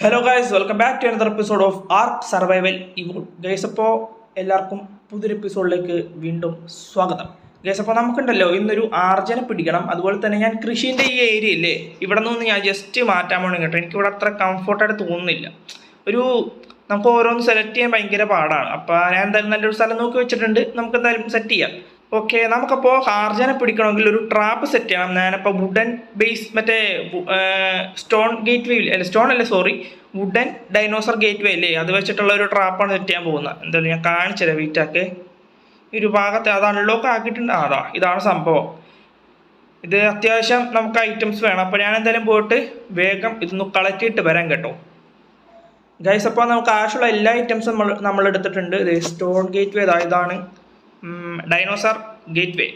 Hello guys, welcome back to another episode of Ark Survival Evolved. Guys, അപ്പോൾ എല്ലാവർക്കും പുതിയൊരു എപ്പിസോഡിലേക്ക് വീണ്ടും സ്വാഗതം. ഗൈസ്, അപ്പോൾ നമുക്കുണ്ടല്ലോ ഇന്നൊരു ആർജനെ പിടിക്കണം. അതുപോലെ തന്നെ ഞാൻ കൃഷിൻ്റെ ഈ ഏരിയ ഇല്ലേ, ഇവിടെ നിന്ന് ഞാൻ ജസ്റ്റ് മാറ്റാൻ പോകണം കേട്ടോ. എനിക്കിവിടെ അത്ര കംഫർട്ടായിട്ട് തോന്നുന്നില്ല. ഒരു നമുക്ക് ഓരോന്ന് സെലക്ട് ചെയ്യാൻ ഭയങ്കര പാടാണ്. അപ്പോൾ ഞാൻ എന്തായാലും നല്ലൊരു സ്ഥലം നോക്കി വെച്ചിട്ടുണ്ട്, നമുക്ക് എന്തായാലും സെറ്റ് ചെയ്യാം. ഓക്കെ, നമുക്കപ്പോൾ ആർജനെ പിടിക്കണമെങ്കിൽ ഒരു ട്രാപ്പ് സെറ്റ് ചെയ്യണം. ഞാനപ്പോൾ വുഡൻ ബേസ് മറ്റേ സ്റ്റോൺ ഗേറ്റ് വേ അല്ല, സ്റ്റോൺ അല്ല sorry, wooden dinosaur gateway അല്ലേ, അത് വെച്ചിട്ടുള്ള ഒരു ട്രാപ്പാണ് സെറ്റ് ചെയ്യാൻ പോകുന്നത്. എന്തായാലും ഞാൻ കാണിച്ചുതരാം. വെയിറ്റാക്ക് ഈ ഒരു ഭാഗത്ത് അത് അൺലോക്ക് ആക്കിയിട്ടുണ്ട്. അതാ ഇതാണ് സംഭവം. ഇത് അത്യാവശ്യം നമുക്ക് ഐറ്റംസ് വേണം. അപ്പോൾ ഞാൻ എന്തായാലും പോയിട്ട് വേഗം ഇതൊന്ന് കളക്ട് ചെയ്തിട്ട് വരാം കേട്ടോ. ഗൈസ്, അപ്പോൾ നമുക്ക് ആവശ്യമുള്ള എല്ലാ ഐറ്റംസും നമ്മൾ എടുത്തിട്ടുണ്ട്. ഇത് സ്റ്റോൺ ഗേറ്റ് വേ ഇതാണ്, ഡൈനോസർ ഗേറ്റ് വേ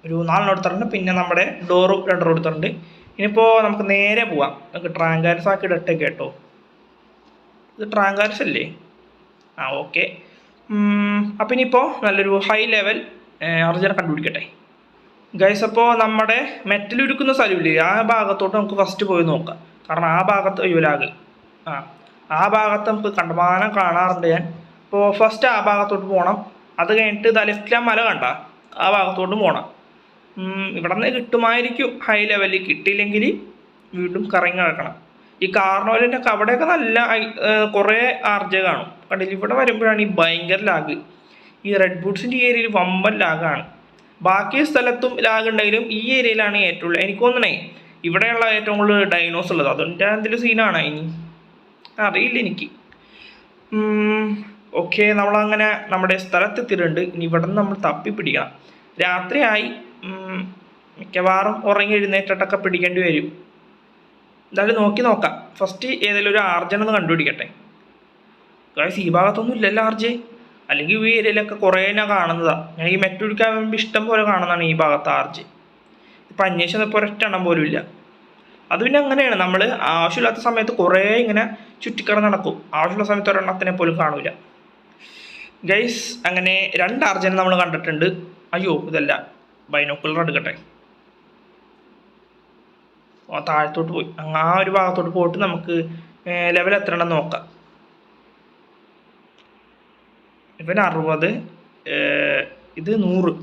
ഒരു 4 എടുത്തിട്ടുണ്ട്. പിന്നെ നമ്മുടെ ഡോറും 2 എടുത്തിട്ടുണ്ട്. ഇനിയിപ്പോൾ നമുക്ക് നേരെ പോവാം. നമുക്ക് ട്രാങ്കാരസ് ആക്കി ഇടട്ടെ കേട്ടോ. ഇത് ട്രാങ്കാരസ് അല്ലേ? ഓക്കെ. അപ്പം ഇനിയിപ്പോൾ നല്ലൊരു ഹൈ ലെവൽ അർജനെ കണ്ടുപിടിക്കട്ടെ. ഗൈസ്, അപ്പോൾ നമ്മുടെ മെറ്റൽ ഉരുക്കുന്ന സ്ഥലമില്ലേ, ആ ഭാഗത്തോട്ട് നമുക്ക് ഫസ്റ്റ് പോയി നോക്കാം. കാരണം ആ ഭാഗത്ത് ലാഗ് ആ ഭാഗത്ത് നമുക്ക് കണ്ടമാനം കാണാറുണ്ട് ഞാൻ. അപ്പോൾ ഫസ്റ്റ് ആ ഭാഗത്തോട്ട് പോകണം. അത് കഴിഞ്ഞിട്ട് ലെഫ്റ്റിലെ മല കണ്ട ആ ഭാഗത്തോട്ട് പോകണം. ഇവിടെ നിന്ന് കിട്ടുമായിരിക്കും ഹൈ ലെവലിൽ. കിട്ടിയില്ലെങ്കിൽ വീണ്ടും കറങ്ങി നടക്കണം. ഈ കാർണോലിൻ്റെ ഒക്കെ അവിടെയൊക്കെ നല്ല കുറേ ആർജ കാണും. കണ്ടില്ല, ഇവിടെ വരുമ്പോഴാണ് ഈ ഭയങ്കര ലാഗ്. ഈ റെഡ് ബൂട്ട്സിൻ്റെ ഈ ഏരിയയിൽ വമ്പൻ ലാഗാണ്. ബാക്കി സ്ഥലത്തും ലാഗ് ഉണ്ടെങ്കിലും ഈ ഏരിയയിലാണ് ഏറ്റവും ഉള്ളത്. എനിക്ക് തോന്നണേ ഇവിടെയുള്ള ഏറ്റവും കൂടുതൽ ഡൈനോസ് ഉള്ളത്. അതിൻ്റെ എന്തെങ്കിലും സീനാണ് ഇനി അറിയില്ല എനിക്ക്. ഓക്കെ, നമ്മളങ്ങനെ നമ്മുടെ സ്ഥലത്തെത്തിയിട്ടുണ്ട്. ഇനി ഇവിടെ നിന്ന് നമ്മൾ തപ്പി പിടിക്കണം. രാത്രിയായി, മിക്കവാറും ഉറങ്ങി എഴുന്നേറ്റിട്ടൊക്കെ പിടിക്കേണ്ടി വരും. എന്തായാലും നോക്കാം. ഫസ്റ്റ് ഏതെങ്കിലും ഒരു ആർജനൊന്ന് കണ്ടുപിടിക്കട്ടെ. ഗൈസ്, ഈ ഭാഗത്തൊന്നും ഇല്ലല്ലോ ആർജെ. അല്ലെങ്കിൽ ഈ ഏരിയയിലൊക്കെ കുറേ ഞാൻ കാണുന്നതാണ്. ഞാൻ ഈ മെറ്റുടിക്കാൻ വേണ്ടി ഇഷ്ടം പോലെ കാണുന്നതാണ് ഈ ഭാഗത്ത് ആർജെ. ഇപ്പം അന്വേഷണം ഇപ്പോൾ ഒരൊറ്റെണ്ണം പോലും ഇല്ല. അത് പിന്നെ അങ്ങനെയാണ്, നമ്മൾ ആവശ്യമില്ലാത്ത സമയത്ത് കുറേ ഇങ്ങനെ ചുറ്റിക്കറന്ന് നടക്കും. ആവശ്യമുള്ള സമയത്ത് ഒരെണ്ണത്തിനെ പോലും കാണൂല. ഗൈസ്, അങ്ങനെ 2 ആർജനെ നമ്മൾ കണ്ടിട്ടുണ്ട്. അയ്യോ, ഇതല്ല, ബൈനോക്കുലർ എടുക്കട്ടെ. താഴത്തോട്ട് പോയി ആ ഒരു ഭാഗത്തോട്ട് പോയിട്ട് നമുക്ക് ലെവൽ എത്ര എണ്ണം നോക്കാം. ഇവൻ 60, ഇത് 100.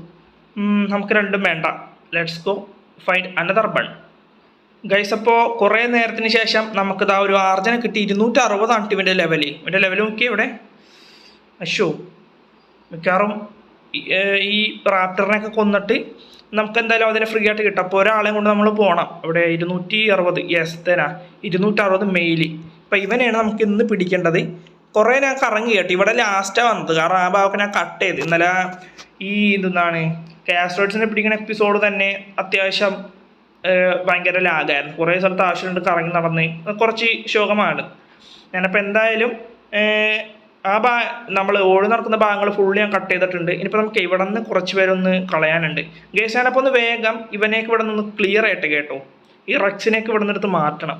നമുക്ക് രണ്ടും വേണ്ട. Let's go find another bun. Guys, അപ്പോൾ കുറേ നേരത്തിന് ശേഷം നമുക്കിതാ ഒരു ആർജന കിട്ടി. 260 ഇവൻ്റെ ലെവൽ. ഇവൻ്റെ ലെവൽ നോക്കിയേ ഇവിടെ. അശോ, മിക്കവാറും ഈ റാപ്റ്ററിനെയൊക്കെ കൊന്നിട്ട് നമുക്ക് എന്തായാലും അതിനെ ഫ്രീ ആയിട്ട് കിട്ടും. അപ്പോൾ ഒരാളെ കൊണ്ട് നമ്മൾ പോകണം. ഇവിടെ 260, യെസ് തരാ, 260 മെയിൽ. അപ്പം ഇവനെയാണ് നമുക്ക് ഇന്ന് പിടിക്കേണ്ടത്. കുറേ ഞാൻ കറങ്ങി കേട്ടോ. ഇവിടെ ലാസ്റ്റാണ് വന്നത്, കാരണം ആ ഭാഗമൊക്കെ ഞാൻ കട്ട് ചെയ്ത്. ഇന്നലെ ഈ എന്താണ് കാസ്ട്രോയിഡ്സിനെ പിടിക്കുന്ന എപ്പിസോഡ് തന്നെ അത്യാവശ്യം ഭയങ്കര ലാഗായിരുന്നു. കുറേ സ്ഥലത്ത് ആവശ്യമുണ്ട് കറങ്ങി നടന്ന്, കുറച്ച് ശോകമാണ്. ഞാനപ്പോൾ എന്തായാലും നമ്മൾ ഓടി നടക്കുന്ന ഭാഗങ്ങൾ ഫുള്ള് ഞാൻ കട്ട് ചെയ്തിട്ടുണ്ട്. ഇനിയിപ്പോൾ നമുക്ക് ഇവിടെ നിന്ന് കുറച്ച് പേരൊന്ന് കളയാനുണ്ട്. ഗൈസ്, ഞാനപ്പോൾ ഒന്ന് വേഗം ഇവനെയൊക്കെ ഇവിടെ നിന്ന് ക്ലിയർ ആയിട്ട് കേട്ടോ. ഈ റക്സിനെയൊക്കെ ഇവിടെ നിന്നെടുത്ത് മാറ്റണം.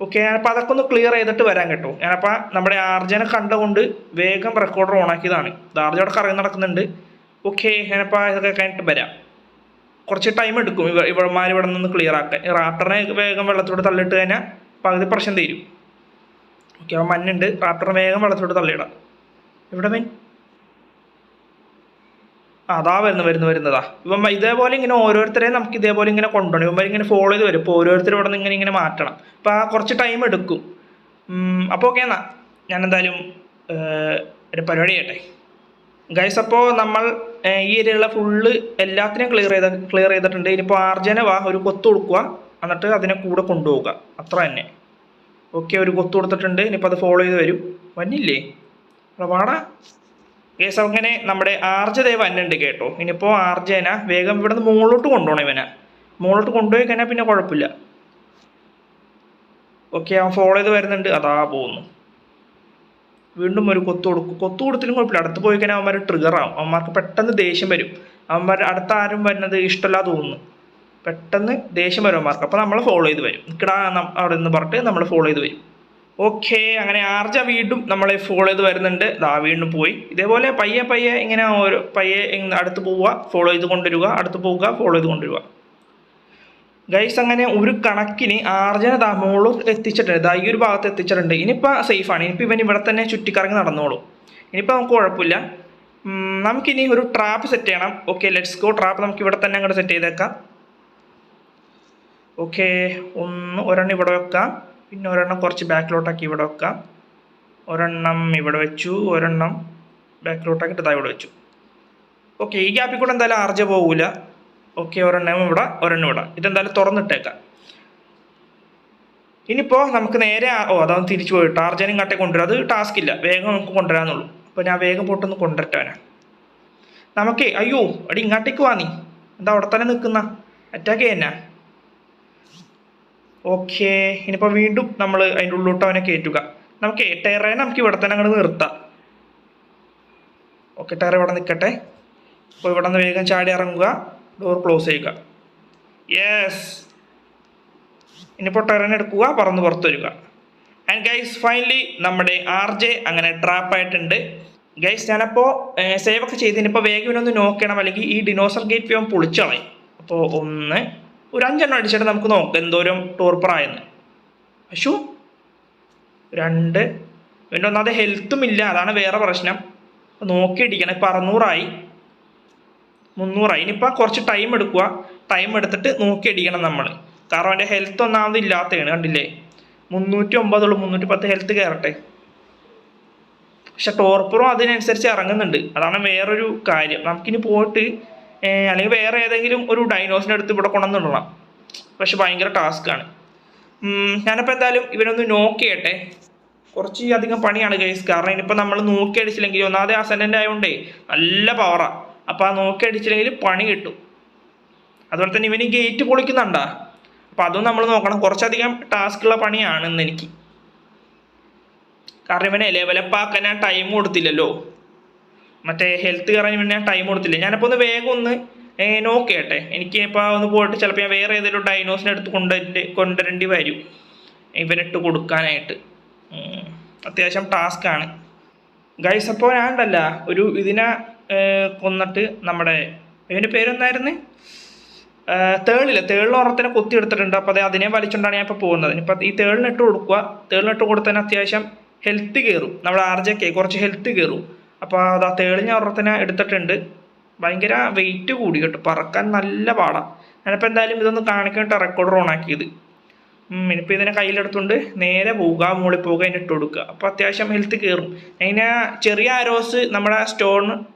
ഓക്കെ, ഞാനപ്പോൾ അതൊക്കെ ഒന്ന് ക്ലിയർ ചെയ്തിട്ട് വരാൻ കേട്ടോ. ഞാനപ്പോൾ നമ്മുടെ ആർജനെ കണ്ടുകൊണ്ട് വേഗം റെക്കോർഡർ ഓണാക്കിയതാണ്. ആർജ അവിടെ കറങ്ങി നടക്കുന്നുണ്ട്. ഓക്കെ, ഞാനപ്പോൾ ഇതൊക്കെ കഴിഞ്ഞിട്ട് വരാം. കുറച്ച് ടൈം എടുക്കും ഇവന്മാർ ഇവിടെ നിന്ന് ക്ലിയർ ആക്കാൻ. ഈ റാപ്റ്ററിനെ വേഗം വെള്ളത്തോട് തള്ളിയിട്ട് കഴിഞ്ഞാൽ പകുതി പ്രശ്നം തീരും. ഓക്കെ, അവൻ മഞ്ഞുണ്ട്. റാപ്റ്ററിനെ വേഗം വെള്ളത്തോട് തള്ളിയിടാം. ഇവിടെ മീൻ അതാ വരുന്നതാ. ഇവൻ ഇതേപോലെ ഇങ്ങനെ ഓരോരുത്തരെയും നമുക്ക് ഇതേപോലെ ഇങ്ങനെ കൊണ്ടുപോകണം. ഇവന്മാർ ഇങ്ങനെ ഫോളോ ചെയ്ത് വരും. ഇപ്പോൾ ഓരോരുത്തരും ഇവിടെ നിന്ന് ഇങ്ങനെ മാറ്റണം. അപ്പോൾ ആ കുറച്ച് ടൈം എടുക്കും. അപ്പോൾ ഓക്കെ, എന്നാ ഞാൻ എന്തായാലും ഒരു പരിപാടി ചെയ്യട്ടെ. ഗൈസ്, അപ്പോൾ നമ്മൾ ഈ ഏരിയയിലുള്ള ഫുള്ള് എല്ലാത്തിനെയും ക്ലിയർ ചെയ്തിട്ടുണ്ട്. ഇനിയിപ്പോൾ ആർജനെ ഒരു കൊത്ത് കൊടുക്കുക, എന്നിട്ട് അതിനെ കൂടെ കൊണ്ടുപോവുക, അത്ര തന്നെ. ഓക്കെ, ഒരു കൊത്ത് കൊടുത്തിട്ടുണ്ട്. ഇനിയിപ്പോൾ അത് ഫോളോ ചെയ്ത് വരും. വന്നില്ലേ വാടാ. ഗൈസ്, അങ്ങനെ നമ്മുടെ ആർജതേ വന്നുണ്ട് കേട്ടോ. ഇനിയിപ്പോൾ ആർജേന വേഗം ഇവിടെ നിന്ന് മുകളിലോട്ട് കൊണ്ടുപോകണം. ഇവനെ മുകളിലോട്ട് കൊണ്ടുപോയി കഴിഞ്ഞാൽ പിന്നെ കുഴപ്പമില്ല. ഓക്കെ, അവൻ ഫോളോ ചെയ്ത് വരുന്നുണ്ട്. അതാ പോകുന്നു. വീണ്ടും ഒരു കൊത്ത് കൊടുത്തിലും കുഴപ്പമില്ല. അടുത്ത് പോയി കഴിഞ്ഞാൽ അവന്മാർ ട്രിഗറാവും. അവന്മാർക്ക് പെട്ടെന്ന് ദേഷ്യം വരും. അവന്മാർ അടുത്ത ആരും വരുന്നത് ഇഷ്ടമല്ലാതെ തോന്നുന്നു. പെട്ടെന്ന് ദേഷ്യം വരും അവന്മാർക്ക്. അപ്പോൾ നമ്മൾ ഫോളോ ചെയ്ത് വരും. നിൽക്കടാ അവിടെ നിന്ന് പറഞ്ഞിട്ട് നമ്മൾ ഫോളോ ചെയ്ത് വരും. ഓക്കെ, അങ്ങനെ ആർജ വീണ്ടും നമ്മളെ ഫോളോ ചെയ്ത് വരുന്നുണ്ട്. വീണ്ടും പോയി. ഇതേപോലെ പയ്യെ ഇങ്ങനെ പയ്യെ അടുത്ത് പോവുക, ഫോളോ ചെയ്ത് കൊണ്ടുവരിക, അടുത്ത് പോവുക, ഫോളോ ചെയ്ത് കൊണ്ടുവരിക. ഗൈസ് അങ്ങനെ ഒരു കണക്കിന് ആർജന മോള് എത്തിച്ചിട്ടുണ്ട്. ഈ ഒരു ഭാഗത്ത് എത്തിച്ചിട്ടുണ്ട്. ഇനിയിപ്പോൾ സേഫാണ്. ഇനിയിപ്പോൾ ഇവൻ ഇവിടെ തന്നെ ചുറ്റിക്കറങ്ങി നടന്നോളൂ. ഇനിയിപ്പോൾ നമുക്ക് കുഴപ്പമില്ല. നമുക്കിനി ഒരു ട്രാപ്പ് സെറ്റ് ചെയ്യണം. Okay, let's go. ട്രാപ്പ് നമുക്ക് ഇവിടെ തന്നെ അങ്ങോട്ട് സെറ്റ് ചെയ്തേക്കാം. ഓക്കെ, ഒരെണ്ണം ഇവിടെ വെക്കാം. പിന്നെ ഒരെണ്ണം കുറച്ച് ബാക്കിലോട്ടാക്കി ഇവിടെ വെക്കാം. ഒരെണ്ണം ഇവിടെ വെച്ചു. ഒരെണ്ണം ബാക്കിലോട്ടാക്കിയിട്ട് ഇതാ ഇവിടെ വെച്ചു. ഓക്കെ, ഈ ഗ്യാപ്പിൽ കൂടെ എന്തായാലും ആർജ പോകില്ല. ഓക്കെ, ഒരെണ്ണം ഇവിടെ, ഒരെണ്ണം ഇവിടെ. ഇതെന്തായാലും തുറന്നിട്ടേക്കാം. ഇനിയിപ്പോൾ നമുക്ക് നേരെ അതൊന്ന് തിരിച്ചു പോയിട്ട് ആർജനും ഇങ്ങോട്ടേ കൊണ്ടുവരാം. അത് ടാസ്ക് ഇല്ല, വേഗം നമുക്ക് കൊണ്ടുവരാമെന്നുള്ളൂ. അപ്പോൾ ഞാൻ വേഗം പോയിട്ടൊന്ന് കൊണ്ടുവരട്ടാനാ. നമുക്ക് അയ്യോ അടി ഇങ്ങോട്ടേക്ക് വാ. നീ എന്താ അവിടെ തന്നെ നിൽക്കുന്ന? അറ്റാക്ക് ചെയ്യാനാ? ഓക്കെ, ഇനിയിപ്പോൾ വീണ്ടും നമ്മൾ അതിൻ്റെ ഉള്ളിലോട്ട് അവനെ കയറ്റുക. നമുക്ക് ടെറേനെ നമുക്ക് ഇവിടെ തന്നെ അങ്ങോട്ട് നിർത്താം. ഓക്കെ, ടെറ ഇവിടെ നിൽക്കട്ടെ. അപ്പോൾ ഇവിടെ നിന്ന് വേഗം ചാടി ഇറങ്ങുക. ഡോർ ക്ലോസ് ചെയ്യുക. യെസ്, ഇനിയിപ്പോൾ ടെറേനെ എടുക്കുക, പറന്ന് പുറത്ത് വരിക. ആൻഡ് ഗൈസ് ഫൈനലി നമ്മുടെ RJ അങ്ങനെ ട്രാപ്പായിട്ടുണ്ട്. ഗൈസ് ഞാനപ്പോൾ സേവ് ഒക്കെ ചെയ്തതിനിപ്പോൾ വേഗം ഇവനൊന്ന് നോക്കണം, അല്ലെങ്കിൽ ഈ ഡിനോസർ ഗേറ്റ് വേഗം പൊളിച്ചളയും. അപ്പോൾ ഒരു 5 എണ്ണം അടിച്ചിട്ട് നമുക്ക് നോക്കാം എന്തോരം ടോർപ്പറായെന്ന്. അശു 2 പിന്നെ ഒന്നാമത് ഹെൽത്തും ഇല്ല, അതാണ് വേറെ പ്രശ്നം. നോക്കിയിടിക്കണം. ഇപ്പോൾ 600 300. ഇനിയിപ്പോൾ കുറച്ച് ടൈം എടുക്കുക. ടൈം എടുത്തിട്ട് നോക്കിയടിക്കണം നമ്മൾ. കാരണം അവൻ്റെ ഹെൽത്ത് ഒന്നാമത് ഇല്ലാത്തതാണ്. കണ്ടില്ലേ, 309 310 ഹെൽത്ത് കയറട്ടെ. പക്ഷെ ടോർപ്പറും അതിനനുസരിച്ച് ഇറങ്ങുന്നുണ്ട്. അതാണ് വേറൊരു കാര്യം. നമുക്കിനി പോയിട്ട് അല്ലെങ്കിൽ വേറെ ഏതെങ്കിലും ഒരു ഡൈനോസിൻ്റെ അടുത്ത് ഇവിടെ കൊണ്ടുവന്നിടണം. പക്ഷെ ഭയങ്കര ടാസ്ക്കാണ്. ഞാനിപ്പോൾ എന്തായാലും ഇവനൊന്ന് നോക്ക് ചെയ്യട്ടെ. കുറച്ച് അധികം പണിയാണ് ഗൈസ്. കാരണം ഇനിയിപ്പോൾ നമ്മൾ നോക്കി അടിച്ചില്ലെങ്കിൽ ഒന്നാമത് അസൻഡൻ്റ് ആയതുകൊണ്ടേ നല്ല പവറാണ്. അപ്പോൾ ആ നോക്കി അടിച്ചില്ലെങ്കിൽ പണി കിട്ടും. അതുപോലെ തന്നെ ഇവന് ഗേറ്റ് പൊളിക്കുന്നുണ്ടാ. അപ്പോൾ അതും നമ്മൾ നോക്കണം. കുറച്ചധികം ടാസ്ക്കുള്ള പണിയാണെന്ന് എനിക്ക്. കാരണം ഇവനെ ലെവലപ്പാക്കാൻ ഞാൻ ടൈം കൊടുത്തില്ലല്ലോ. മറ്റേ ഹെൽത്ത് കയറാൻ ഇവന് ഞാൻ ടൈം കൊടുത്തില്ല. ഞാനിപ്പോൾ ഒന്ന് വേഗം ഒന്ന് നോക്ക് ചെയ്യട്ടെ. എനിക്ക് ഇപ്പോൾ ഒന്ന് പോയിട്ട് ചിലപ്പോൾ ഞാൻ വേറെ ഏതെങ്കിലും ഡൈനോസിനെ അടുത്ത് കൊണ്ടുവരേണ്ടി വരും ഇവനിട്ട് കൊടുക്കാനായിട്ട്. അത്യാവശ്യം ടാസ്ക്കാണ് ഗൈസ്. അപ്പോൾ ഞാൻ ഉണ്ടല്ല ഒരു ഇതിനെ കൊന്നിട്ട് നമ്മുടെ ഇവൻ്റെ പേരെന്തായിരുന്നു, തേളിന് ഓർമ്മത്തിനെ കൊത്തിയെടുത്തിട്ടുണ്ട്. അപ്പോൾ അതിനെ വലിച്ചുകൊണ്ടാണ് ഞാൻ ഇപ്പോൾ പോകുന്നത്. ഇനിയിപ്പോൾ ഈ തേളിനിട്ട് കൊടുക്കുക. തേളിനിട്ട് കൊടുത്തതിന് അത്യാവശ്യം ഹെൽത്ത് കയറും. നമ്മുടെ RJക്ക് കുറച്ച് ഹെൽത്ത് കയറും. അപ്പോൾ അത് ആ തേളിഞ്ഞ ഓർമ്മത്തിനെ എടുത്തിട്ടുണ്ട്. ഭയങ്കര വെയിറ്റ് കൂടി കേട്ടോ, പറക്കാൻ നല്ല പാടാണ്. ഞാനിപ്പോൾ എന്തായാലും ഇതൊന്ന് കാണിക്കാനായിട്ട് റെക്കോർഡർ ഓൺ ആക്കിയത്. ഇനിയിപ്പോൾ ഇതിനെ കയ്യിലെടുത്തുകൊണ്ട് നേരെ പോവുക, മുകളിൽ പോവുക, അതിന് ഇട്ട് കൊടുക്കുക. അപ്പോൾ അത്യാവശ്യം ഹെൽത്ത് കയറും. അതിനെ ചെറിയ ആരോസ് നമ്മുടെ സ്റ്റോൺ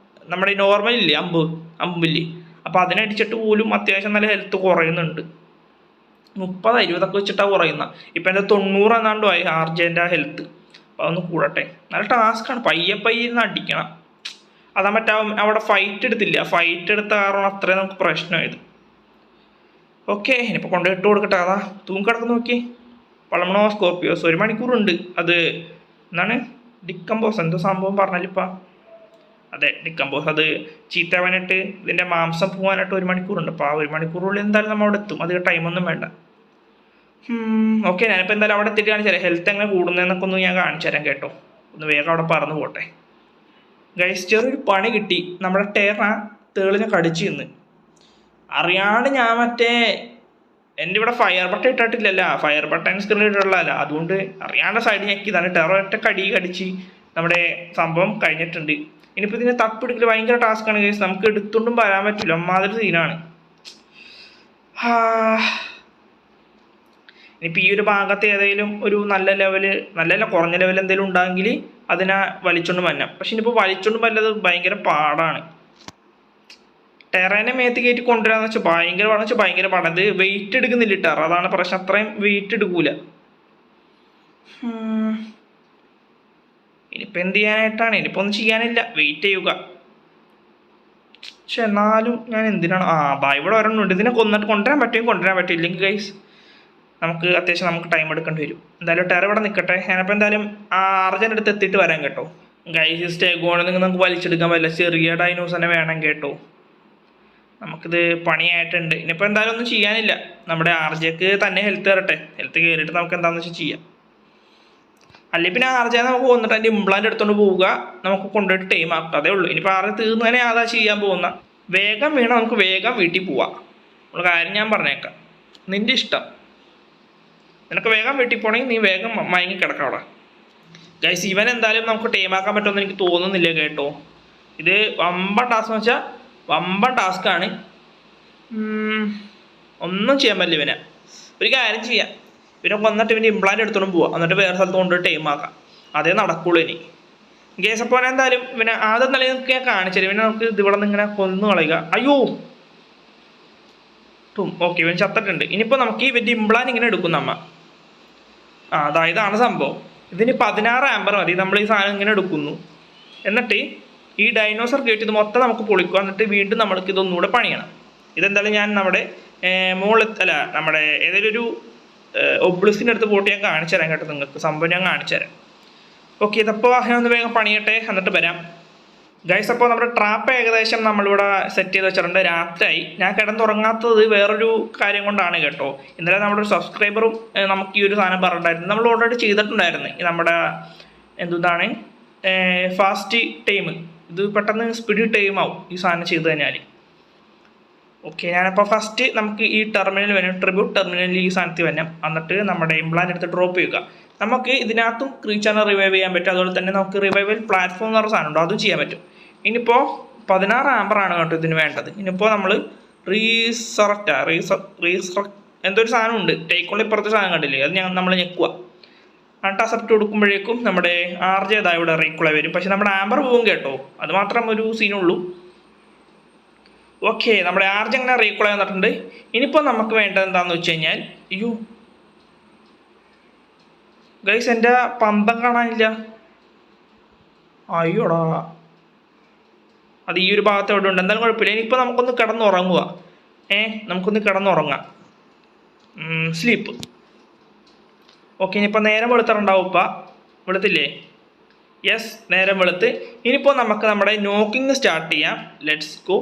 നമ്മുടെ നോർമലില്ലേ അമ്പില്ലേ, അപ്പോൾ അതിനടിച്ചിട്ട് പോലും അത്യാവശ്യം നല്ല ഹെൽത്ത് കുറയുന്നുണ്ട്. 30 20 വെച്ചിട്ടാണ് കുറയുന്നത്. ഇപ്പം എൻ്റെ 90 എന്നാണ്ടും ആയി RJൻ്റെ ഹെൽത്ത്. അപ്പോൾ അതൊന്ന് കൂടട്ടെ. നല്ല ടാസ്ക്കാണ്. പയ്യെ നിന്ന് അടിക്കണം. അതാ മറ്റേ അവിടെ ഫൈറ്റ് എടുത്തില്ല. ഫൈറ്റ് എടുത്ത കാരണം അത്രയും നമുക്ക് പ്രശ്നമായത്. ഓക്കെ, ഇനിയിപ്പോൾ കൊണ്ടുപോയിട്ട് കൊടുക്കട്ടെ. അതാ തൂങ്ങിക്കിടക്കുന്ന നോക്കി. പളമണോ സ്കോർപ്പിയോസ് 1 മണിക്കൂറുണ്ട്. അത് എന്താണ് ഡിക്കമ്പോസ് എന്തോ സംഭവം പറഞ്ഞാലിപ്പോൾ. അതെ, ഡിക്കമ്പോസ്. അത് ചീത്തവനായിട്ട് ഇതിൻ്റെ മാംസം പോകാനായിട്ട് 1 മണിക്കൂറുണ്ട്. അപ്പോൾ ആ 1 മണിക്കൂറുള്ളിൽ എന്തായാലും നമ്മൾ അവിടെ എത്തും. അധികം ടൈമൊന്നും വേണ്ട. ഓക്കെ, ഞാനിപ്പോൾ എന്തായാലും അവിടെ എത്തിയിട്ട് കാണിച്ചു തരാം. ഹെൽത്ത് എങ്ങനെ കൂടുന്നതെന്നൊക്കെ ഒന്ന് ഞാൻ കാണിച്ചു തരാം കേട്ടോ. ഒന്ന് വേഗം അവിടെ പറന്ന് പോട്ടെ. ഗൈസ് ചെറിയൊരു പണി കിട്ടി. നമ്മുടെ ടെറ തേളിനെ കടിച്ചു നിന്ന് അറിയാണ്ട് ഞാൻ മറ്റേ എൻ്റെ ഇവിടെ ഫയർ ബട്ടൺ ഇട്ടിട്ടില്ലല്ലോ. ഫയർ ബട്ടൺ സ്ക്രീൻ ഇട്ടിട്ടുള്ളതല്ല. അതുകൊണ്ട് അറിയാണ്ട് സൈഡ് ഞെക്കിയതാണ്. ടെറ ഒറ്റ കടിച്ച് നമ്മുടെ സംഭവം കഴിഞ്ഞിട്ടുണ്ട്. ഇനിയിപ്പോൾ ഇതിനെ തപ്പിടിക്കൽ ഭയങ്കര ടാസ്ക്കാണ് ഗൈസ്. നമുക്ക് എടുത്തുകൊണ്ടും വരാൻ പറ്റില്ല. അമ്മാതിരി സീനാണ്. ഇനിയിപ്പോൾ ഈ ഒരു ഭാഗത്ത് ഏതെങ്കിലും ഒരു നല്ല കുറഞ്ഞ ലെവൽ എന്തെങ്കിലും ഉണ്ടെങ്കിൽ അതിനെ വലിച്ചുകൊണ്ട് വരണം. പക്ഷെ ഇനിയിപ്പോൾ വലിച്ചുകൊണ്ട് വല്ലത് ഭയങ്കര പാടാണ്. ടെറേനെ മേത്ത് കയറ്റി കൊണ്ടുവരാന്ന് വെച്ചാൽ ഭയങ്കര പാടാണ്. ഇത് വെയിറ്റ് എടുക്കുന്നില്ല ടെറ, അതാണ് പ്രശ്നം. അത്രയും വെയിറ്റ് എടുക്കൂല. ഇനിയിപ്പോൾ എന്ത് ചെയ്യാനായിട്ടാണ്? ഇനിയിപ്പോൾ ഒന്നും ചെയ്യാനില്ല, വെയിറ്റ് ചെയ്യുക. പക്ഷെ എന്നാലും ഞാൻ എന്തിനാണ് ഇവിടെ ഒരെണ്ണമുണ്ട്. ഇതിനെ കൊണ്ടുവരാൻ പറ്റും. ഇല്ലെങ്കിൽ ഗൈസ് നമുക്ക് അത്യാവശ്യം ടൈം എടുക്കേണ്ടി വരും. എന്തായാലും ടെറ ഇവിടെ നിൽക്കട്ടെ. ഞാനപ്പോൾ എന്തായാലും RJൻ്റെ അടുത്ത് എത്തിയിട്ട് വരാം കേട്ടോ. ഗൈസ് സ്റ്റേഗോണിൽ നിന്ന് നമുക്ക് വലിച്ചെടുക്കാൻ പറ്റില്ല. ചെറിയ ഡൈനോസ് തന്നെ വേണം കേട്ടോ. നമുക്കിത് പണിയായിട്ടുണ്ട്. ഇനിയിപ്പോൾ എന്തായാലും ഒന്നും ചെയ്യാനില്ല. നമ്മുടെ RJക്ക് തന്നെ ഹെൽത്ത് കയറട്ടെ. ഹെൽത്ത് കയറിയിട്ട് നമുക്ക് എന്താണെന്ന് വെച്ചാൽ ചെയ്യാം. അല്ലെങ്കിൽ പിന്നെ RJ നമുക്ക് കൊന്നിട്ട് അതിൻ്റെ ഇംപ്ലാൻ്റ് എടുത്തുകൊണ്ട് പോവുക, നമുക്ക് കൊണ്ടുപോയിട്ട് ടൈം ആക്കുക. അതേ ഉള്ളൂ. ഇനിയിപ്പോൾ RJ തീർന്നു തന്നെ അതാ ചെയ്യാൻ പോകുന്ന. വേഗം വീണം നമുക്ക് വേഗം വീട്ടിൽ പോവാം. ഉള്ള കാര്യം ഞാൻ പറഞ്ഞേക്കാം. നിൻ്റെ ഇഷ്ടം. നിനക്ക് വേഗം വീട്ടിൽ പോകണമെങ്കിൽ നീ വേഗം മയങ്ങി കിടക്കാം അവിടെ. ഗൈസ് ഇവൻ എന്തായാലും നമുക്ക് ടീമാക്കാൻ പറ്റുമെന്ന് എനിക്ക് തോന്നുന്നില്ല കേട്ടോ. ഇത് വമ്പൻ ടാസ്ക് എന്ന് വെച്ചാൽ വമ്പൻ ടാസ്ക്കാണ്. ഒന്നും ചെയ്യാൻ പറ്റില്ല ഇവനെ. ഒരു കാര്യം ചെയ്യാം, ഇവനെ വന്നിട്ട് ഇവൻ്റെ ഇംപ്ലാന്റ് എടുത്തോണ്ട് പോവാം, എന്നിട്ട് വേറെ സ്ഥലത്ത് കൊണ്ട് ടീമാക്കാം. അതേ നടക്കുള്ളൂ ഇനി. ഗേസ് അപ്പോൾ എന്തായാലും ഇവനെ ആദ്യം നിലയിൽ ഞാൻ കാണിച്ചു ഇവനെ നമുക്ക് ഇവിടെ നിന്ന് ഇങ്ങനെ കൊന്നു കളയുക. അയ്യോ ഓക്കെ ഇവൻ ചത്തിട്ടുണ്ട്. ഇനിയിപ്പോൾ നമുക്ക് ഇവൻ്റെ ഇംപ്ലാന്റ് ഇങ്ങനെ എടുക്കും നമ്മ. ഇതാണ് സംഭവം. ഇതിന് 16 ആമ്പർ മതി. നമ്മൾ ഈ സാധനം ഇങ്ങനെ എടുക്കുന്നു, എന്നിട്ട് ഈ ഡൈനോസർ ഗേറ്റ് ഇത് മൊത്തം നമുക്ക് പൊളിക്കുക, എന്നിട്ട് വീണ്ടും നമ്മൾക്ക് ഇതൊന്നുകൂടെ പണിയണം. ഇതെന്തായാലും ഞാൻ നമ്മുടെ നമ്മുടെ ഏതെങ്കിലും ഒരു ഒബ്ലിസിൻ്റെ അടുത്ത് പോയിട്ട് ഞാൻ കാണിച്ചു തരാം കേട്ടോ. നിങ്ങൾക്ക് സംഭവം ഞാൻ കാണിച്ചു തരാം. ഓക്കെ ഇതപ്പോൾ അങ്ങനെ ഒന്ന് വേഗം പണിയട്ടെ, എന്നിട്ട് വരാം. ഗൈസ് അപ്പോൾ നമ്മുടെ ട്രാപ്പ് ഏകദേശം നമ്മളിവിടെ സെറ്റ് ചെയ്ത് വെച്ചിട്ടുണ്ട്. രാത്രിയായി. ഞാൻ കിടന്നുറങ്ങാത്തത് വേറൊരു കാര്യം കൊണ്ടാണ് കേട്ടോ. ഇന്നലെ നമ്മുടെ ഒരു സബ്സ്ക്രൈബറും നമുക്ക് ഈ ഒരു സാധനം പറഞ്ഞിട്ടുണ്ടായിരുന്നു. നമ്മൾ ഓൾറെഡി ചെയ്തിട്ടുണ്ടായിരുന്നു നമ്മുടെ എന്താണ് ഫാസ്റ്റ് ടൈം. ഇത് പെട്ടെന്ന് സ്പീഡ് ടൈം ആവും ഈ സാധനം ചെയ്ത് കഴിഞ്ഞാൽ. ഓക്കെ ഞാനപ്പോൾ ഫസ്റ്റ് നമുക്ക് ഈ ടെർമിനൽ വരും, ട്രിബ്യൂട്ട് ടെർമിനലിൽ ഈ സാധനത്തിൽ വരാം. എന്നിട്ട് നമ്മുടെ ഇംപ്ലാന്റ് എടുത്ത് ഡ്രോപ്പ് ചെയ്യുക. നമുക്ക് ഇതിനകത്തും ക്രീച്ചറിനെ റിവൈവ് ചെയ്യാൻ പറ്റും. അതുപോലെ തന്നെ നമുക്ക് റിവൈവൽ പ്ലാറ്റ്ഫോം എന്ന് പറഞ്ഞ സാധനം ഉണ്ടോ, അതും ചെയ്യാൻ പറ്റും. ഇനിയിപ്പോൾ 16 ആമ്പറാണ് കേട്ടോ ഇതിന് വേണ്ടത്. ഇനിയിപ്പോൾ നമ്മൾ എന്തോ ഒരു സാധനം ഉണ്ട്, ടേക്കുള്ള ഇപ്പുറത്തെ സാധനം കണ്ടില്ലേ, അത് നമ്മൾ ഞെക്കുക. എന്നിട്ട് അസെപ്റ്റ് കൊടുക്കുമ്പോഴേക്കും നമ്മുടെ RJ ഇവിടെ റീക്കുള്ള വരും. പക്ഷെ നമ്മുടെ ആമ്പർ പോകും കേട്ടോ, അത് മാത്രം ഒരു സീനുള്ളൂ. ഓക്കെ നമ്മുടെ RJ അങ്ങനെ റീക്കുള്ള വന്നിട്ടുണ്ട്. ഇനിയിപ്പോൾ നമുക്ക് വേണ്ടത് എന്താണെന്ന് വെച്ച് കഴിഞ്ഞാൽ, അയ്യോ ഗൈസ് എൻ്റെ പന്തം കാണാനില്ല. അയ്യോടാ അത് ഈ ഒരു ഭാഗത്ത് എവിടെ ഉണ്ട്, എന്തായാലും കുഴപ്പമില്ല. ഇനിയിപ്പോൾ നമുക്കൊന്ന് കിടന്നുറങ്ങുക. നമുക്കൊന്ന് കിടന്നുറങ്ങാം. സ്ലീപ്പ്. ഓക്കെ ഇനിയിപ്പോൾ നേരം വെളുത്തിട്ടുണ്ടാവും. ഇപ്പം വെളുത്തില്ലേ? യെസ് നേരം വെളുത്ത്. ഇനിയിപ്പോൾ നമുക്ക് നമ്മുടെ നോക്കിങ് സ്റ്റാർട്ട് ചെയ്യാം. Let's go.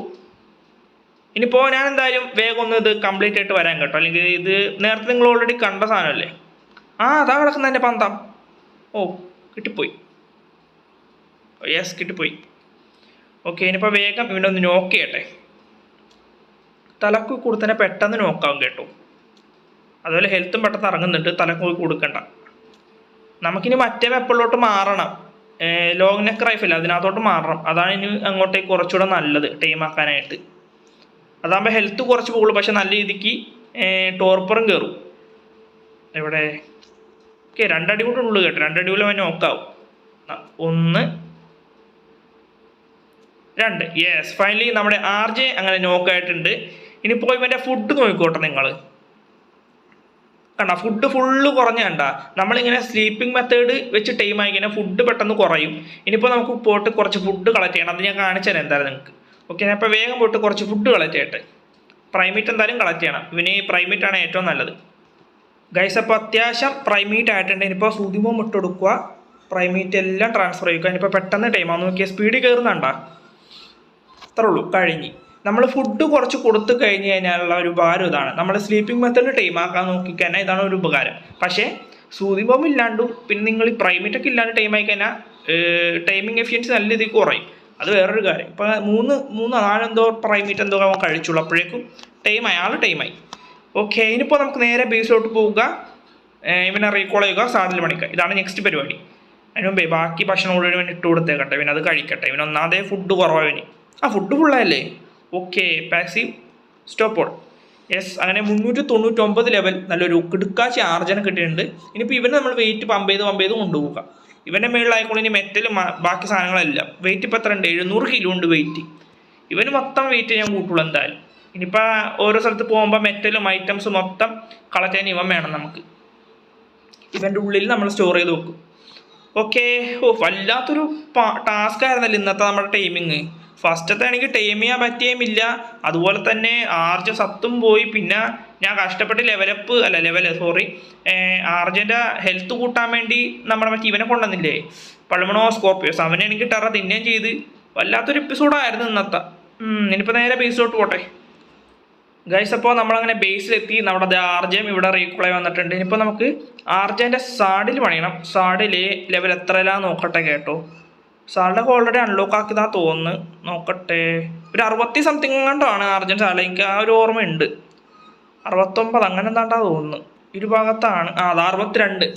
ഇനിയിപ്പോൾ ഞാൻ എന്തായാലും വേഗം ഒന്ന് ഇത് കംപ്ലീറ്റ് ആയിട്ട് വരാൻ കേട്ടോ, അല്ലെങ്കിൽ ഇത് നേരത്തെ നിങ്ങൾ ഓൾറെഡി കണ്ട സാധനമല്ലേ. അതാ കിടക്കുന്ന എൻ്റെ പന്തം. കിട്ടിപ്പോയി. യെസ് കിട്ടിപ്പോയി. ഓക്കെ ഇനിയിപ്പോൾ വേഗം ഇവിടെ ഒന്ന് നോക്ക് ചെയ്യട്ടെ. തലക്ക് കൊടുത്തന്നെ പെട്ടെന്ന് നോക്കാവും കേട്ടോ. അതുപോലെ ഹെൽത്തും പെട്ടെന്ന് ഇറങ്ങുന്നുണ്ട്, തലക്ക് കൊടുക്കണ്ട. നമുക്കിനി മറ്റേ വെപ്പളിലോട്ട് മാറണം. ലോങ് നെക്ക് റൈഫില്ല, അതിനകത്തോട്ട് മാറണം. അതാണ് ഇനി അങ്ങോട്ടേക്ക് കുറച്ചുകൂടെ നല്ലത് ടൈമാക്കാനായിട്ട്. അതാകുമ്പോൾ ഹെൽത്ത് കുറച്ച് പോകുള്ളൂ, പക്ഷെ നല്ല രീതിക്ക് ടോർപ്പറും കയറും. എവിടെ ഓക്കെ 2 അടി കൂടെ ഉള്ളു കേട്ടോ. 2 അടി കൂടെ അവൻ നോക്കാവും. 1 2 യെസ് ഫൈനലി നമ്മുടെ RJ അങ്ങനെ നോക്കായിട്ടുണ്ട്. ഇനിയിപ്പോൾ ഇവൻ്റെ ഫുഡ് നോക്കിക്കോട്ടെ നിങ്ങൾ. കണ്ട ഫുഡ് ഫുള്ള് കുറഞ്ഞ കണ്ട. നമ്മളിങ്ങനെ സ്ലീപ്പിംഗ് മെത്തേഡ് വെച്ച് ടൈം ആയി കഴിഞ്ഞാൽ ഫുഡ് പെട്ടെന്ന് കുറയും. ഇനിയിപ്പോൾ നമുക്ക് പോയിട്ട് കുറച്ച് ഫുഡ് കളക്ട് ചെയ്യണം. അത് ഞാൻ കാണിച്ചു തരാം എന്തായാലും നിങ്ങൾക്ക്. ഓക്കെ ഞാൻ ഇപ്പോൾ വേഗം പോയിട്ട് കുറച്ച് ഫുഡ് കളക്ട് ചെയ്യട്ടെ. പ്രൈമേറ്റ് എന്തായാലും കളക്ട് ചെയ്യണം. ഇവന് പ്രൈമേറ്റാണ് ഏറ്റവും നല്ലത്. ഗൈസ് അപ്പോൾ അത്യാവശ്യം പ്രൈമേറ്റ് ആയിട്ടുണ്ട്. ഇനിയിപ്പോൾ സൂതിമോ ഇട്ടെടുക്കുക, പ്രൈമേറ്റ് എല്ലാം ട്രാൻസ്ഫർ ചെയ്യുക. ഇനിയിപ്പോൾ പെട്ടെന്ന് ടൈമാണെന്ന് നോക്കിയാൽ സ്പീഡ് കയറുന്നുണ്ടാ. അത്രേ ഉള്ളൂ, കഴിഞ്ഞ്. നമ്മൾ ഫുഡ് കുറച്ച് കൊടുത്തു കഴിഞ്ഞ് കഴിഞ്ഞാലുള്ള ഒരു ഉപകാരം ഇതാണ്. നമ്മൾ സ്ലീപ്പിംഗ് മെത്തേഡ് ടൈമാക്കാൻ നോക്കിക്കഴിഞ്ഞാൽ ഇതാണ് ഒരു ഉപകാരം. പക്ഷേ സൂതിബോം ഇല്ലാണ്ടും പിന്നെ നിങ്ങൾ ഈ പ്രൈമേറ്റൊക്കെ ഇല്ലാണ്ട് ടൈം ആയി കഴിഞ്ഞാൽ ടൈമിങ് എഫിഷ്യൻസി നല്ല രീതിക്ക് കുറയും. അത് വേറൊരു കാര്യം. ഇപ്പോൾ 3-4 എന്തോ പ്രൈമേറ്റ് എന്തോ അവൻ കഴിച്ചുള്ളൂ, അപ്പോഴേക്കും ടൈമായി. ഓക്കെ ഇനിയിപ്പോൾ നമുക്ക് നേരെ ബേസിലോട്ട് പോവുക, ഇവനെ റീകോൾ ചെയ്യുക, സാഡിൽ പണിക്കുക. ഇതാണ് നെക്സ്റ്റ് പരിപാടി. അതിന് മുമ്പേ ബാക്കി ഭക്ഷണം കൂടി ഇവൻ ഇട്ട് കൊടുത്തേക്കട്ടെ, ഇവൻ അത് കഴിക്കട്ടെ. ഇവൻ ഒന്നാമതേ ഫുഡ് കുറവാണ്. ഫുഡ് ഫുള്ളായല്ലേ. Okay passive stop on. Yes അങ്ങനെ 399 ലെവൽ നല്ലൊരു കിടുക്കാച്ചി ആർജനം കിട്ടിയിട്ടുണ്ട്. ഇനിയിപ്പോൾ ഇവനെ നമ്മൾ വെയിറ്റ് പമ്പ് ചെയ്ത് കൊണ്ടുപോകുക. ഇവൻ്റെ മേളിലായിക്കോളും ഇനി മെറ്റലും ബാക്കി സാധനങ്ങളെല്ലാം. വെയിറ്റ് ഇപ്പോൾ എത്ര ഉണ്ട്? 700 കിലോ ഉണ്ട് വെയിറ്റ്. ഇവന് മൊത്തം വെയിറ്റ് ഞാൻ കൂട്ടുള്ളൂ എന്തായാലും. ഇനിയിപ്പോൾ ഓരോ സ്ഥലത്ത് പോകുമ്പോൾ മെറ്റലും ഐറ്റംസും മൊത്തം കളക്ട് ചെയ്യാൻ ഇവൻ വേണം നമുക്ക്. ഇവൻ്റെ ഉള്ളിൽ നമ്മൾ സ്റ്റോർ ചെയ്ത് വെക്കും. ഓക്കെ വല്ലാത്തൊരു ടാസ്ക് ആയിരുന്നല്ലോ ഇന്നത്തെ നമ്മുടെ ടൈമിങ്. ഫസ്റ്റത്തെ ആണെങ്കിൽ ടൈം ചെയ്യാൻ പറ്റിയുമില്ല. അതുപോലെ തന്നെ RJ സത്തും പോയി. പിന്നെ ഞാൻ കഷ്ടപ്പെട്ട് RJൻ്റെ ഹെൽത്ത് കൂട്ടാൻ വേണ്ടി നമ്മുടെ ഇവനെ കൊണ്ടുവന്നില്ലേ, പൾമണോ സ്കോർപ്പിയോസ്, അവനെ എനിക്ക് ടെറ തിന്നുകയും ചെയ്ത്. വല്ലാത്തൊരു എപ്പിസോഡായിരുന്നു ഇന്നത്തെ. ഇനിയിപ്പോൾ നേരെ ബേസിലോട്ട് പോട്ടെ ഗൈസ്. അപ്പോൾ നമ്മളങ്ങനെ ബേസിലെത്തി. നമ്മുടെ RJ ഇവിടെ റീകോളായി വന്നിട്ടുണ്ട്. ഇനിയിപ്പോൾ നമുക്ക് RJൻ്റെ സാഡിൽ പണിയണം. സാഡിൽ ലെവൽ എത്രയിലാന്ന് നോക്കട്ടെ കേട്ടോ. സാഡിലൊക്കെ ഓൾറെഡി അൺലോക്ക് ആക്കിയതാ തോന്നുന്നു. നോക്കട്ടെ, ഒരു 60 സംതിങ് കണ്ടാണ് RJ സാഡിൽ. എനിക്ക് ആ ഒരു ഓർമ്മയുണ്ട്. 69 അങ്ങനെ എന്താണ്ടാ തോന്നുന്നു. ഇരുഭാഗത്താണ് അത് 62.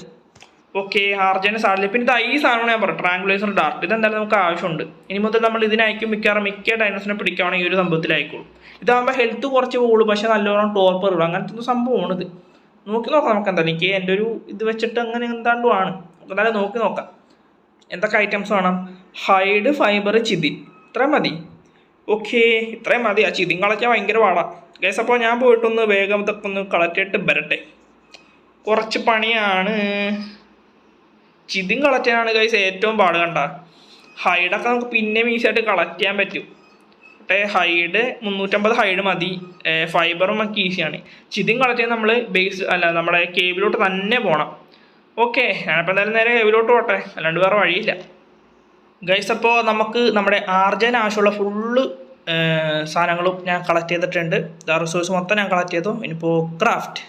ഓക്കെ, ആർജന് സാഡിൽ. പിന്നെ ഇത് ഈ സാധനമാണ് ഞാൻ പറയാം, ട്രാങ്കുലേസർ ഡാർട്ട്. ഇതെന്തായാലും നമുക്ക് ആവശ്യമുണ്ട്. ഇനി മുതൽ നമ്മൾ ഇതിനായിരിക്കും മിക്ക ഡൈനോസിനെ പിടിക്കുകയാണെങ്കിൽ ഈ ഒരു സംഭവത്തിലായിക്കോളും. ഇതാകുമ്പോൾ ഹെൽത്ത് കുറച്ച് പോകുള്ളൂ, പക്ഷേ നല്ലോണം ടോർപ്പർ ഇടും. അങ്ങനത്തെ ഒരു സംഭവമാണ് ഇത്. നോക്കി നോക്കാം നമുക്ക് എന്തായാലും. എനിക്ക് എൻ്റെ ഒരു ഇത് വെച്ചിട്ട് അങ്ങനെ എന്താണ്ടുമാണ്. എന്തായാലും നോക്കി നോക്കാം എന്തൊക്കെ ഐറ്റംസ് വേണം. ഹൈഡ്, ഫൈബർ, ചിതിൻ, ഇത്രയും മതി. ഓക്കെ, ഇത്രയും മതി. ആ ചിതിൻ കളയ്ക്കാൻ ഭയങ്കര പാടാണ് ഗൈസ്. അപ്പോൾ ഞാൻ പോയിട്ടൊന്ന് വേഗം ഇതൊക്കെ ഒന്ന് കളക്റ്റിട്ട് വരട്ടെ. കുറച്ച് പണിയാണ്. ചിതിൻ കളക്ട് ചെയ്യാനാണ് ഗൈസ് ഏറ്റവും പാട്. കണ്ട ഹൈഡൊക്കെ നമുക്ക് പിന്നെ ഈസിയായിട്ട് കളക്ട് ചെയ്യാൻ പറ്റും. ഹൈഡ് 350 ഹൈഡ് മതി. ഫൈബറും ഒക്കെ ഈസിയാണ്. ചിതിൻ കളക്ട് ചെയ്യാൻ നമ്മൾ നമ്മുടെ കേബിലോട്ട് തന്നെ പോകണം. ഓക്കെ, ഞാനിപ്പോൾ എന്തായാലും നേരെ കേബിലോട്ട് പോട്ടെ, അല്ലാണ്ട് വേറെ വഴിയില്ല ഗൈസ്. അപ്പോൾ നമുക്ക് നമ്മുടെ ആർജന് ആവശ്യമുള്ള ഫുള്ള് സാധനങ്ങളും ഞാൻ കളക്ട് ചെയ്തിട്ടുണ്ട്. റിസോഴ്സ് മൊത്തം ഞാൻ കളക്ട് ചെയ്തു. ഇനിയിപ്പോൾ ക്രാഫ്റ്റ്.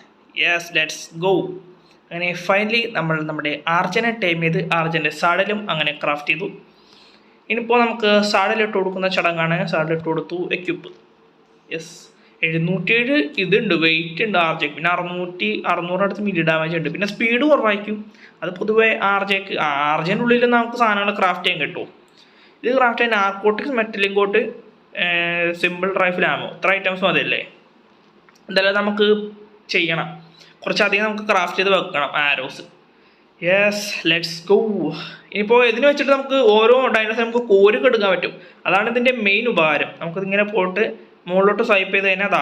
Yes, let's go. അങ്ങനെ ഫൈനലി നമ്മൾ നമ്മുടെ ആർജനെ ടൈം ചെയ്ത് ആർജൻ്റെ സാഡലും അങ്ങനെ ക്രാഫ്റ്റ് ചെയ്തു. ഇനിയിപ്പോൾ നമുക്ക് സാഡലിട്ട് കൊടുക്കുന്ന ചടങ്ങാണ്. സാഡലിട്ട് കൊടുത്തു. എക്യുപ്പ്. യെസ്, 707 ഇതുണ്ട്, വെയിറ്റ് ഉണ്ട് ആർജയ്ക്ക്. പിന്നെ 600 അടുത്ത് മില്ലി ഡാമേജ് ഉണ്ട്. പിന്നെ സ്പീഡ് കുറവായിരിക്കും. അത് പൊതുവേ ആർജൻ്റെ ഉള്ളിൽ നമുക്ക് സാധനങ്ങൾ ക്രാഫ്റ്റ് ചെയ്യാൻ കിട്ടും. ഇത് ക്രാഫ്റ്റ് ചെയ്യാൻ നാർക്കോട്ടിക്സ്, മെറ്റലിങ്കോട്ട്, സിമ്പിൾ റൈഫിൾ ആമോ, ഇത്ര ഐറ്റംസ് മതിയല്ലേ. എന്തായാലും നമുക്ക് ചെയ്യണം. കുറച്ചധികം നമുക്ക് ക്രാഫ്റ്റ് ചെയ്ത് വെക്കണം ആരോസ്. Yes, let's go. ഇനിയിപ്പോൾ ഇതിന് വെച്ചിട്ട് നമുക്ക് ഓരോ ഡൈനോസർ നമുക്ക് കോരൊക്കെ എടുക്കാൻ പറ്റും. അതാണ് ഇതിൻ്റെ മെയിൻ ഉപകാരം. നമുക്കിതിങ്ങനെ പോയിട്ട് മുകളിലോട്ട് സ്വൈപ്പ് ചെയ്ത് കഴിഞ്ഞാൽ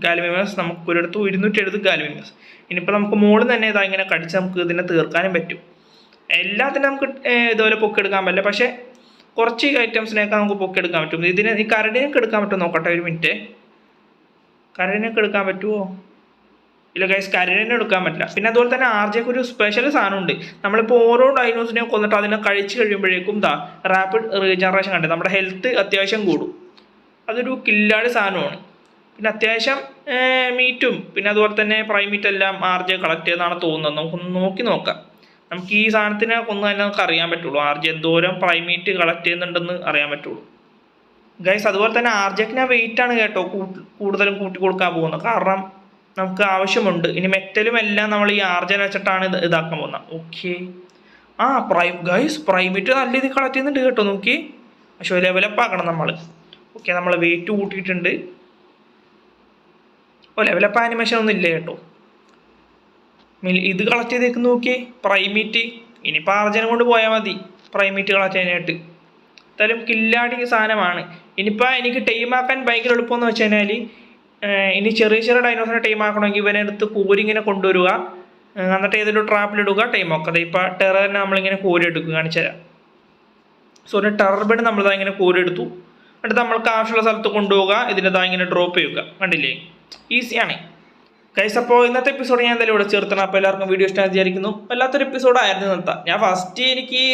ഗാലിമിമസ് നമുക്ക് ഒരിടത്ത് 270 ഗാലിമിമസ്. ഇനിയിപ്പോൾ നമുക്ക് മുകളിൽ തന്നെ ഇങ്ങനെ കടിച്ച് നമുക്ക് ഇതിനെ തീർക്കാനും പറ്റും. എല്ലാത്തിനും നമുക്ക് ഇതുപോലെ പൊക്കെടുക്കാൻ പറ്റില്ല, പക്ഷേ കുറച്ച് ഐറ്റംസിനെയൊക്കെ നമുക്ക് പൊക്കെടുക്കാൻ പറ്റും. ഈ കരടിനൊക്കെ എടുക്കാൻ പറ്റുമോ നോക്കട്ടെ, ഒരു മിനിറ്റ്. കരടിനൊക്കെ എടുക്കാൻ പറ്റുമോ? ഇല്ല ഗൈസ്, കരടിനെ എടുക്കാൻ പറ്റില്ല. പിന്നെ അതുപോലെ തന്നെ ആർജയ്ക്ക് ഒരു സ്പെഷ്യൽ സാധനമുണ്ട്. നമ്മളിപ്പോൾ ഓരോ ഡൈനോസിനെയും കൊന്നിട്ട് അതിനെ കഴിച്ച് കഴിയുമ്പോഴേക്കും റാപ്പിഡ് റീജനറേഷൻ കണ്ടേ, നമ്മുടെ ഹെൽത്ത് അത്യാവശ്യം കൂടും. അതൊരു കില്ലാടി സാധനമാണ്. പിന്നെ അത്യാവശ്യം മീറ്റും പിന്നെ അതുപോലെ തന്നെ പ്രൈമീറ്റ് എല്ലാം ആർജെ കളക്ട് ചെയ്തെന്നാണ് തോന്നുന്നത്. നമുക്കൊന്ന് നോക്കി നോക്കാം. നമുക്ക് ഈ സാധനത്തിനെ കൊന്നു തന്നെ നമുക്ക് അറിയാൻ പറ്റുള്ളൂ ആർജെ എന്തോരം പ്രൈമീറ്റ് കളക്ട് ചെയ്യുന്നുണ്ടെന്ന് അറിയാൻ പറ്റുള്ളൂ ഗൈസ്. അതുപോലെ തന്നെ ആർജയ്ക്ക് ഞാൻ വെയിറ്റാണ് കേട്ടോ കൂടുതലും കൂട്ടി കൊടുക്കാൻ പോകുന്നത്, കാരണം നമുക്ക് ആവശ്യമുണ്ട്. ഇനി മെറ്റലും എല്ലാം നമ്മൾ ഈ ആർജൻ വെച്ചിട്ടാണ് ഇതാക്കാൻ പോകുന്നത്. ഓക്കെ, ഗൈസ് പ്രൈമേറ്റ് നല്ല രീതിയിൽ കളക്ട് ചെയ്യുന്നുണ്ട് കേട്ടോ. നോക്കി, പക്ഷേ ലെവലപ്പ് ആക്കണം നമ്മൾ. ഓക്കെ, നമ്മൾ വെയിറ്റ് കൂട്ടിയിട്ടുണ്ട്. ലെവലപ്പ് ആനിമേഷൻ ഒന്നും ഇല്ല കേട്ടോ. ഇത് കളക്ട് ചെയ്തേക്ക് നോക്കി, പ്രൈമേറ്റ്. ഇനിയിപ്പോൾ ആർജനെ കൊണ്ട് പോയാൽ മതി പ്രൈമേറ്റ് കളക്ട് ചെയ്യാനായിട്ട്. എന്തായാലും കില്ലാടി സാധനമാണ്. ഇനിയിപ്പോൾ എനിക്ക് ടൈമാക്കാൻ ഭയങ്കര എളുപ്പമെന്ന് വെച്ച് കഴിഞ്ഞാൽ, ഇനി ചെറിയ ഡൈനോസറിനെ ടൈം ആക്കണമെങ്കിൽ ഇവനെ എടുത്ത് കോരിങ്ങനെ കൊണ്ടുവരിക, എന്നിട്ട് ഏതൊരു ട്രാപ്പിലിടുക, ടൈം ആക്കുക. ഇപ്പോൾ ടെററിനെ നമ്മളിങ്ങനെ കോരി എടുക്കുക, കാണിച്ചു തരാം. സോ ഒരു ടെറർ ബെഡ് നമ്മളിതാ ഇങ്ങനെ കോരി എടുത്തു. എന്നിട്ട് നമ്മൾക്ക് ആവശ്യമുള്ള സ്ഥലത്ത് കൊണ്ടുപോവുക, ഇതിൻ്റെതാ ഇങ്ങനെ ഡ്രോപ്പ് ചെയ്യുക. കണ്ടില്ലേ, ഈസിയാണ് ഗൈസ്. അപ്പോൾ ഇന്നത്തെ എപ്പിസോഡ് ഞാൻ എന്തായാലും ഇവിടെ ചേർത്തണം. അപ്പോൾ എല്ലാവർക്കും വീഡിയോ ഇഷ്ടമായി വിചാരിക്കുന്നു. വല്ലാത്തൊരു എപ്പിസോഡായിരുന്നു നിർത്താം. ഞാൻ ഫസ്റ്റ് എനിക്ക്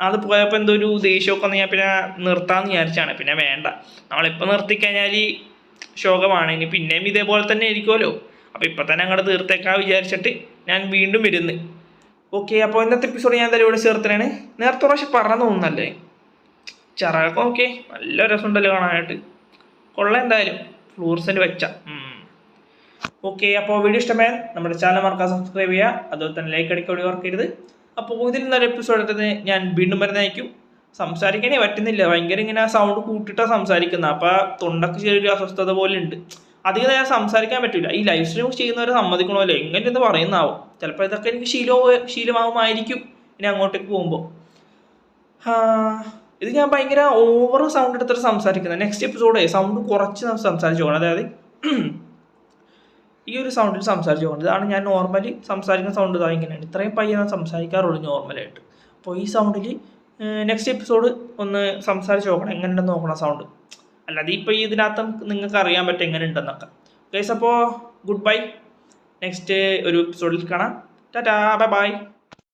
അത് പോയപ്പോൾ എന്തോ ഒരു ദേഷ്യമൊക്കെ ഒന്ന് ഞാൻ പിന്നെ നിർത്താമെന്ന് വിചാരിച്ചാണ്. പിന്നെ വേണ്ട, നമ്മളിപ്പോൾ നിർത്തിക്കഴിഞ്ഞാൽ ശോകമാണ്. ഇനി പിന്നെയും ഇതേപോലെ തന്നെ ആയിരിക്കുമല്ലോ. അപ്പോൾ ഇപ്പം തന്നെ അങ്ങോട്ട് തീർത്തേക്കാൻ വിചാരിച്ചിട്ട് ഞാൻ വീണ്ടും വരുന്നു. ഓക്കെ, അപ്പോൾ ഇന്നത്തെ എപ്പിസോഡ് ഞാൻ എന്തായാലും ഇവിടെ ചേർത്തനാണ്. നേരത്തെ പ്രാവശ്യം പറഞ്ഞു തോന്നുന്നല്ലേ, ചിറകൊക്കെ ഓക്കെ, നല്ല രസമുണ്ടല്ലോ കാണാനായിട്ട്. കൊള്ളാം എന്തായാലും, ഫ്ലൂറസെൻ്റ് വെച്ച. ഓക്കെ, അപ്പോൾ വീഡിയോ ഇഷ്ടമായാൽ നമ്മുടെ ചാനൽ മറക്കാൻ സബ്സ്ക്രൈബ് ചെയ്യുക, അതുപോലെ തന്നെ ലൈക്ക് അടിക്കാൻ വേണ്ടി ഓർക്കരുത്. അപ്പോൾ ഇതിൽ നിന്നൊരു എപ്പിസോഡ് എടുത്തത് ഞാൻ വീണ്ടും വരുന്നതായിരിക്കും. സംസാരിക്കാനേ പറ്റുന്നില്ല, ഭയങ്കര ഇങ്ങനെ സൗണ്ട് കൂട്ടിയിട്ടാണ് സംസാരിക്കുന്നത്. അപ്പോൾ തൊണ്ടക്ക് ചെറിയൊരു അസ്വസ്ഥത പോലെ ഉണ്ട്. അധികം നേരം സംസാരിക്കാൻ പറ്റില്ല. ഈ ലൈവ് സ്ട്രീം ചെയ്യുന്നവരെ സമ്മതിക്കണമല്ലോ, എങ്ങനെ ഇത് പറയുന്നതാവും. ചിലപ്പോൾ ഇതൊക്കെ എനിക്ക് ശീലമാകുമായിരിക്കും ഇനി അങ്ങോട്ടേക്ക് പോകുമ്പോൾ. ഇത് ഞാൻ ഭയങ്കര ഓവർ സൗണ്ട് എടുത്തിട്ട് സംസാരിക്കുന്നത്. നെക്സ്റ്റ് എപ്പിസോഡേ സൗണ്ട് കുറച്ച് സംസാരിച്ചു പോകണം. അതായത് ഈ ഒരു സൗണ്ടിൽ സംസാരിച്ചു പോകണം. ഇതാണ് ഞാൻ നോർമലി സംസാരിക്കുന്ന സൗണ്ട്. ഇതാ ഇങ്ങനെയാണ്, ഇത്രയും പയ്യെ സംസാരിക്കാറുള്ളൂ നോർമലായിട്ട്. അപ്പോൾ ഈ സൗണ്ടിൽ നെക്സ്റ്റ് എപ്പിസോഡ് ഒന്ന് സംസാരിച്ച് നോക്കണം, എങ്ങനെയുണ്ടെന്ന് നോക്കണം സൗണ്ട്. അല്ലാതെ ഇപ്പോൾ ഇതിനകത്ത് നിങ്ങൾക്ക് അറിയാൻ പറ്റും എങ്ങനെ ഉണ്ടെന്നൊക്കെ ഗൈസ്. അപ്പോൾ ഗുഡ് ബൈ, നെക്സ്റ്റ് ഒരു എപ്പിസോഡിൽ കാണാം. Tata, bye bye.